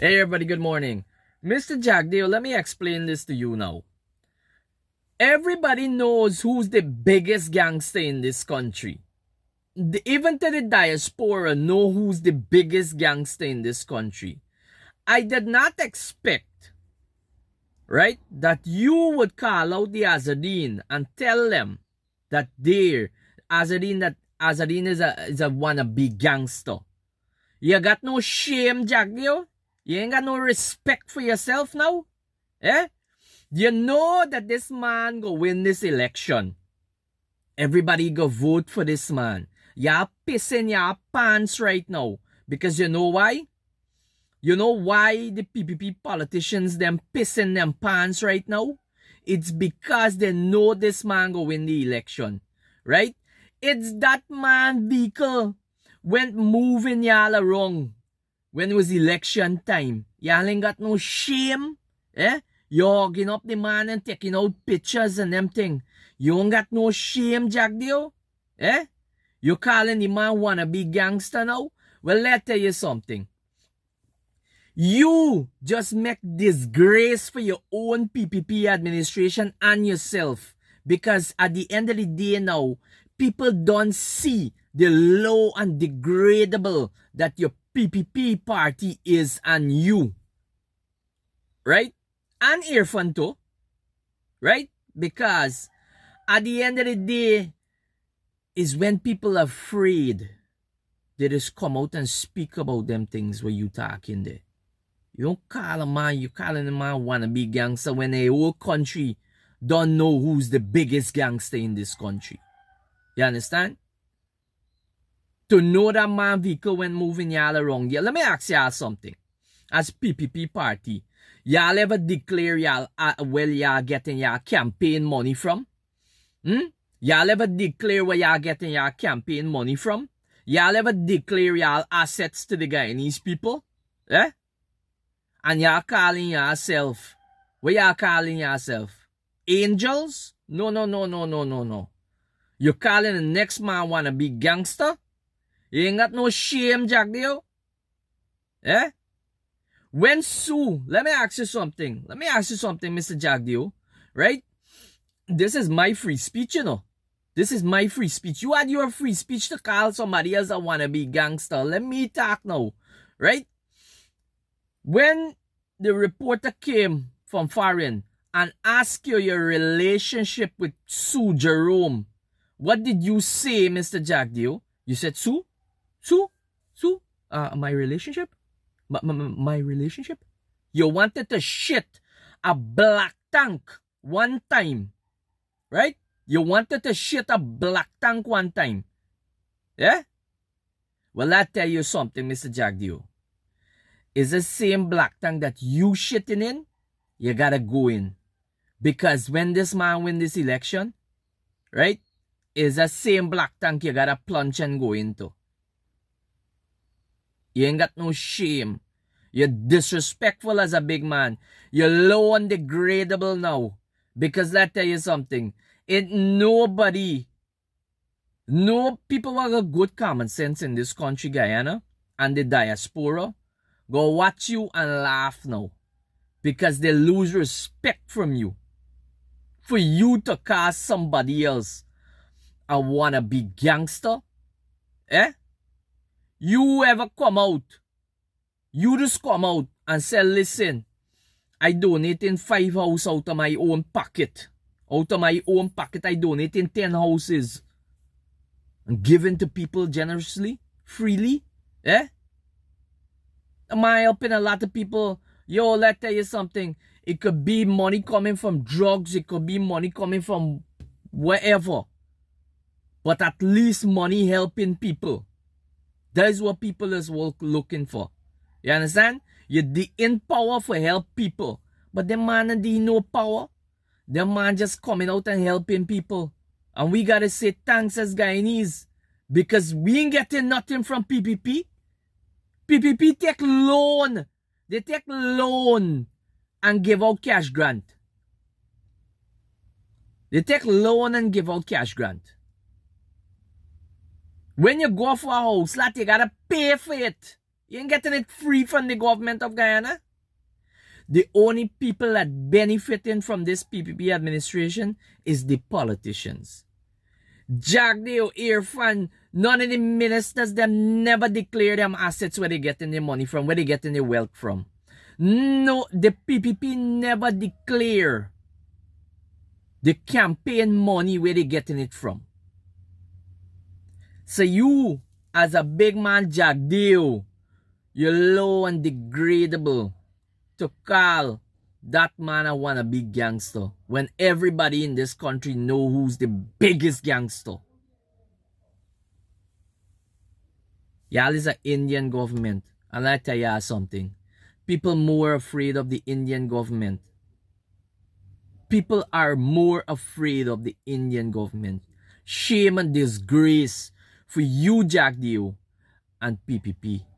Hey everybody, good morning. Mr. Jagdeo, let me explain this to you now. Everybody knows who's the biggest gangster in this country. Even to the diaspora know who's the biggest gangster in this country. I did not expect, right, that you would call out the Azadine and tell them that Azadine is a wannabe gangster. You got no shame, Jagdeo? You ain't got no respect for yourself now? Eh? You know that this man go win this election. Everybody go vote for this man. You're pissing your pants right now. Because you know why? You know why the PPP politicians them pissing them pants right now? It's because they know this man go win the election. Right? It's that man vehicle went moving y'all around when it was election time. Y'all ain't got no shame. Eh? You hugging up the man and taking out pictures and them thing. You ain't got no shame, Jagdeo? Eh? You calling the man wannabe gangster now? Well, let me tell you something. You just make disgrace for your own PPP administration and yourself. Because at the end of the day now, people don't see the low and degradable that your PPP party is and you. Right? And Irfan too. Right? Because at the end of the day is when people are afraid they just come out and speak about them things where you talking there. You don't call a man, you calling a man wannabe gangster when the whole country don't know who's the biggest gangster in this country. You understand? To know that man vehicle when moving y'all around. Yeah, let me ask y'all something. As PPP party, y'all ever declare y'all where y'all getting y'all campaign money from? Y'all ever declare where y'all getting y'all campaign money from? Y'all ever declare y'all assets to the Guyanese people? Eh? And y'all calling yourself, what y'all calling yourself? Angels? No. You calling the next man wanna be gangster? You ain't got no shame, Jagdeo? Eh? When Sue, let me ask you something, Mr. Jagdeo, right? This is my free speech, you know. This is my free speech. You had your free speech to call somebody else a wannabe gangster. Let me talk now, right? When the reporter came from foreign and asked you your relationship with Sue Jerome, what did you say, Mr. Jagdeo? You said, Sue? My relationship? My relationship? You wanted to shit a black tank one time, right? You wanted to shit a black tank one time. Yeah? Well, I tell you something, Mr. Jagdeo. Is the same black tank that you shitting in, you gotta go in. Because when this man win this election, right, is the same black tank you gotta plunge and go into. You ain't got no shame. You're disrespectful as a big man. You're low and degradable now. Because let me tell you something. No people with a good common sense in this country, Guyana, and the diaspora, go watch you and laugh now. Because they lose respect from you. For you to call somebody else a wannabe gangster? Eh? You ever come out? You just come out and say, listen, I donating 5 houses out of my own pocket. Out of my own pocket, I donating 10 houses. And giving to people generously, freely. Eh? Am I helping a lot of people? Yo, let me tell you something. It could be money coming from drugs. It could be money coming from wherever. But at least money helping people. That is what people is looking for. You understand? You're in power for help people. But the man and no power. The man just coming out and helping people. And we gotta say thanks as Guyanese. Because we ain't getting nothing from PPP. PPP take loan. They take loan and give out cash grant. They take loan and give out cash grant. When you go for a house, like, you gotta pay for it. You ain't getting it free from the government of Guyana. The only people that benefiting from this PPP administration is the politicians. Jagdeo, Irfan, none of the ministers, them never declare them assets where they getting the money from, where they getting the wealth from. No, the PPP never declare the campaign money where they getting it from. So you, as a big man Jagdeo, you're low and degradable to call that man a wannabe gangster when everybody in this country know who's the biggest gangster. Y'all is an Indian government. And I tell y'all something. People more afraid of the Indian government. People are more afraid of the Indian government. Shame and disgrace for you, Jagdeo, and PPP.